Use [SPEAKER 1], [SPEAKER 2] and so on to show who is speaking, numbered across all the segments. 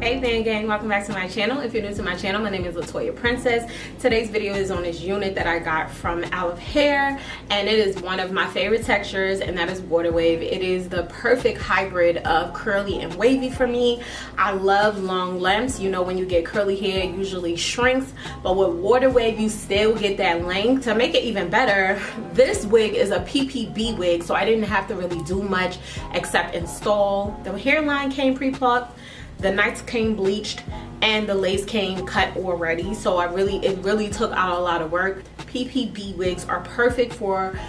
[SPEAKER 1] Hey Van Gang, welcome back to my channel. If you're new to my channel, my name is Latoya Princess. Today's video is on this unit that I got from Allovehair, and it is one of my favorite textures, and that is water wave. It is the perfect hybrid of curly and wavy for me. I love long lengths. You know, when you get curly hair, it usually shrinks, but with water wave, you still get that length. To make it even better, this wig is a PPB wig, so I didn't have to really do much except install. The hairline came pre-plucked, the knots came bleached, and the lace came cut already, so it really took out a lot of work. PPB wigs are perfect for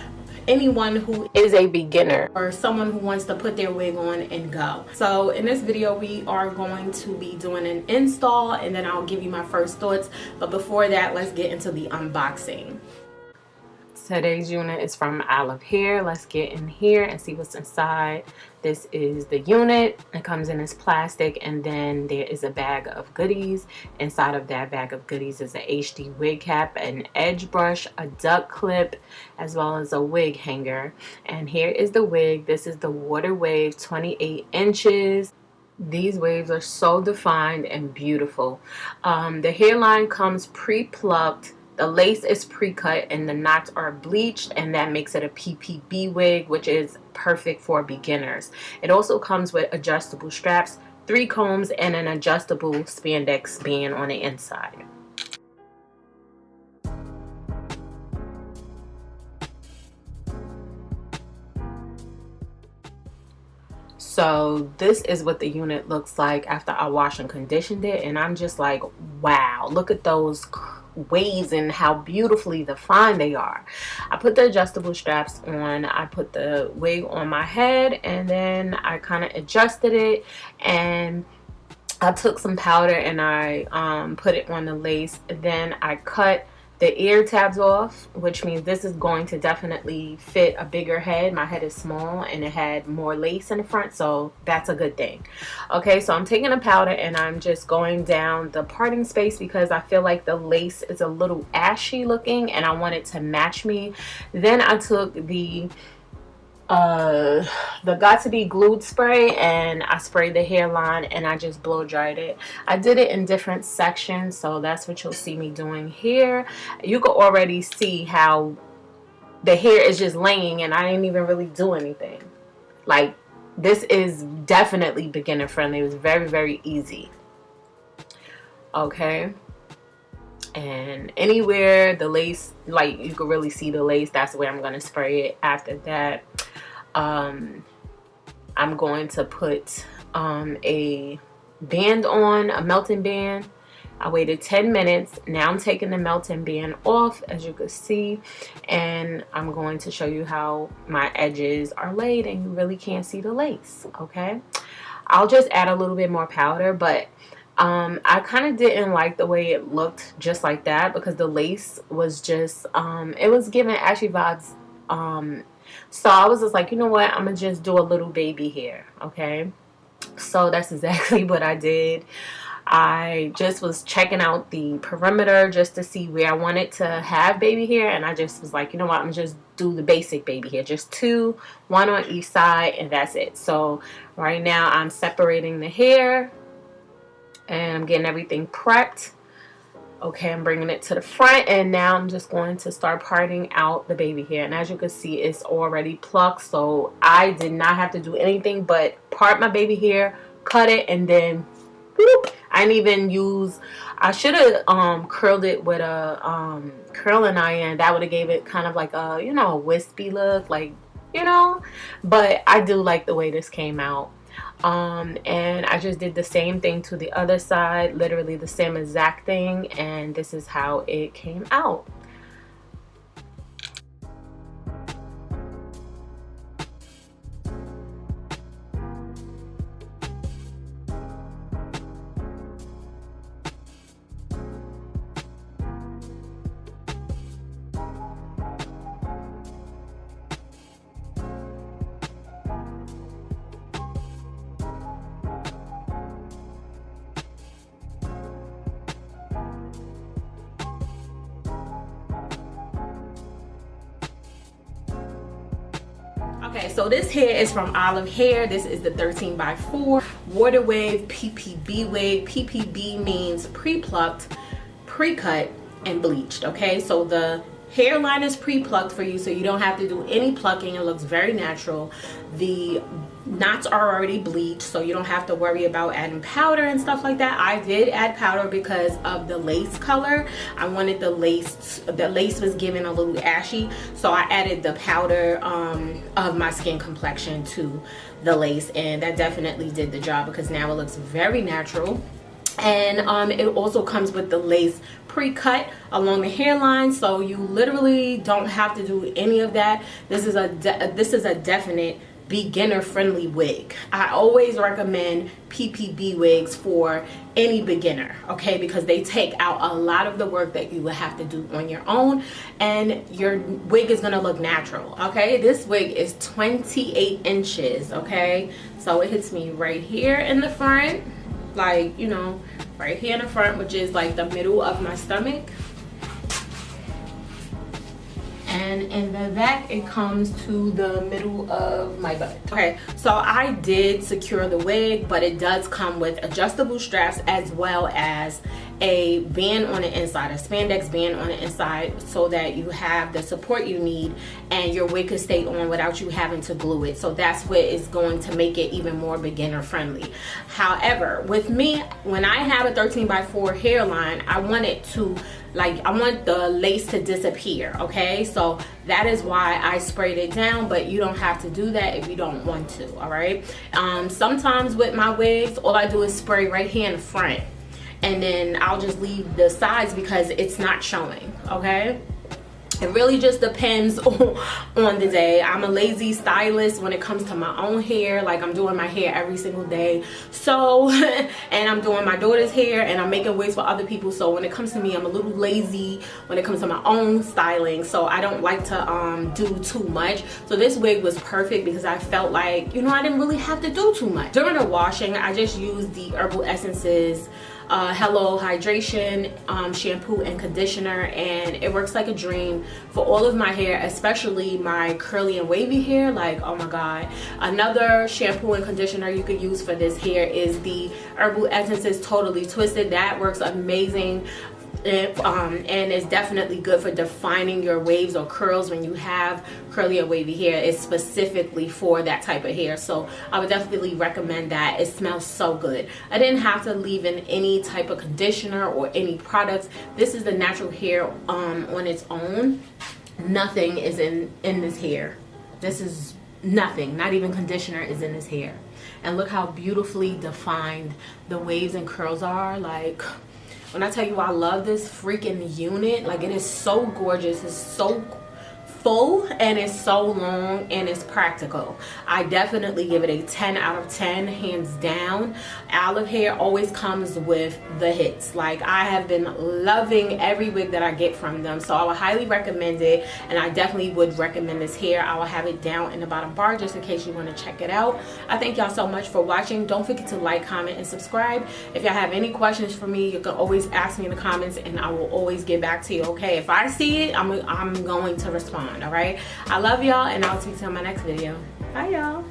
[SPEAKER 1] anyone who is a beginner or someone who wants to put their wig on and go. So in this video we are going to be doing an install, and then I'll give you my first thoughts, but before that, let's get into the unboxing. Today's unit is from Allovehair. Let's get in here and see what's inside. This is the unit. It comes in as plastic, and then there is a bag of goodies. Inside of that bag of goodies is an HD wig cap, an edge brush, a duck clip, as well as a wig hanger. And here is the wig. This is the Water Wave 28 inches. These waves are so defined and beautiful. The hairline comes pre-plucked. The lace is pre-cut and the knots are bleached, and that makes it a PPB wig, which is perfect for beginners. It also comes with adjustable straps, 3 combs, and an adjustable spandex band on the inside. So this is what the unit looks like after I wash and conditioned it, and I'm just like, wow, look at those waves and how beautifully defined they are. I put the adjustable straps on, I put the wig on my head, and then I kind of adjusted it, and I took some powder and I put it on the lace. Then I cut the ear tabs off, which means this is going to definitely fit a bigger head. My head is small and it had more lace in the front, so that's a good thing. Okay, so I'm taking a powder and I'm just going down the parting space because I feel like the lace is a little ashy looking and I want it to match me. Then I took the Got to Be Glued spray and I sprayed the hairline and I just blow dried it. I did it in different sections, so that's what you'll see me doing here. You can already see how the hair is just laying and I didn't even really do anything. Like, this is definitely beginner friendly. It was very, very easy. Okay, and anywhere the lace, like, you can really see the lace, that's where I'm going to spray it. After that, I'm going to put a band on, a melting band. I waited 10 minutes. Now I'm taking the melting band off, as you can see, and I'm going to show you how my edges are laid and you really can't see the lace. Okay, I'll just add a little bit more powder, but I kind of didn't like the way it looked just like that because the lace was just it was giving ashy vibes. So I was just like, you know what, I'm gonna just do a little baby hair. Okay, so that's exactly what I did. I just was checking out the perimeter just to see where I wanted to have baby hair, and I just was like, you know what, I'm gonna just do the basic baby hair, just 2, 1 on each side, and that's it. So right now I'm separating the hair and I'm getting everything prepped. Okay, I'm bringing it to the front, and now I'm just going to start parting out the baby hair. And as you can see, it's already plucked, so I did not have to do anything but part my baby hair, cut it, and then whoop, I didn't even use, I should have curled it with a curling iron. That would have gave it kind of like a, you know, a wispy look, like, you know, but I do like the way this came out. And I just did the same thing to the other side, literally the same exact thing, and this is how it came out. Okay, so this hair is from Allovehair. This is the 13x4 water wave PPB wig. PPB means pre-plucked, pre-cut, and bleached. Okay, so the hairline is pre-plucked for you, so you don't have to do any plucking. It looks very natural. The knots are already bleached, so you don't have to worry about adding powder and stuff like that. I did add powder because of the lace color. I wanted the lace was giving a little ashy, so I added the powder of my skin complexion to the lace, and that definitely did the job because now it looks very natural. And it also comes with the lace pre-cut along the hairline, so you literally don't have to do any of that. This is a definite beginner friendly wig. I always recommend PPB wigs for any beginner, okay, because they take out a lot of the work that you would have to do on your own, and your wig is gonna look natural. Okay, this wig is 28 inches. Okay, so it hits me right here in the front, like, you know, right here in the front, which is like the middle of my stomach, and in the back it comes to the middle of my butt. Okay, so I did secure the wig, but it does come with adjustable straps as well as a band on the inside, a spandex band on the inside, so that you have the support you need and your wig can stay on without you having to glue it. So that's what is going to make it even more beginner friendly. However, with me, when I have a 13x4 hairline, I want it to, like, I want the lace to disappear. Okay, so that is why I sprayed it down, but you don't have to do that if you don't want to. All right, sometimes with my wigs, all I do is spray right here in the front, and then I'll just leave the sides because it's not showing. Okay, it really just depends on the day. I'm a lazy stylist when it comes to my own hair. Like, I'm doing my hair every single day, so and I'm doing my daughter's hair, and I'm making wigs for other people. So when it comes to me, I'm a little lazy when it comes to my own styling, so I don't like to do too much. So this wig was perfect because I felt like, you know, I didn't really have to do too much. During the washing, I just used the Herbal Essences Hello Hydration shampoo and conditioner, and it works like a dream for all of my hair, especially my curly and wavy hair. Like, oh my god. Another shampoo and conditioner you could use for this hair is the Herbal Essences Totally Twisted. That works amazing. And it's definitely good for defining your waves or curls when you have curly or wavy hair. It's specifically for that type of hair, so I would definitely recommend that. It smells so good. I didn't have to leave in any type of conditioner or any products. This is the natural hair on its own. Nothing is in this hair. This is nothing, not even conditioner is in this hair. And look how beautifully defined the waves and curls are. Like, when I tell you I love this freaking unit, like, it is so gorgeous. It's so full, and it's so long, and it's practical. I definitely give it a 10 out of 10, hands down. Allovehair always comes with the hits. Like, I have been loving every wig that I get from them, so I would highly recommend it, and I definitely would recommend this hair. I will have it down in the bottom bar just in case you want to check it out. I thank y'all so much for watching. Don't forget to like, comment, and subscribe. If y'all have any questions for me, you can always ask me in the comments, and I will always get back to you. Okay, if I see it, I'm going to respond. All right, I love y'all, and I'll see you in my next video. Bye, y'all.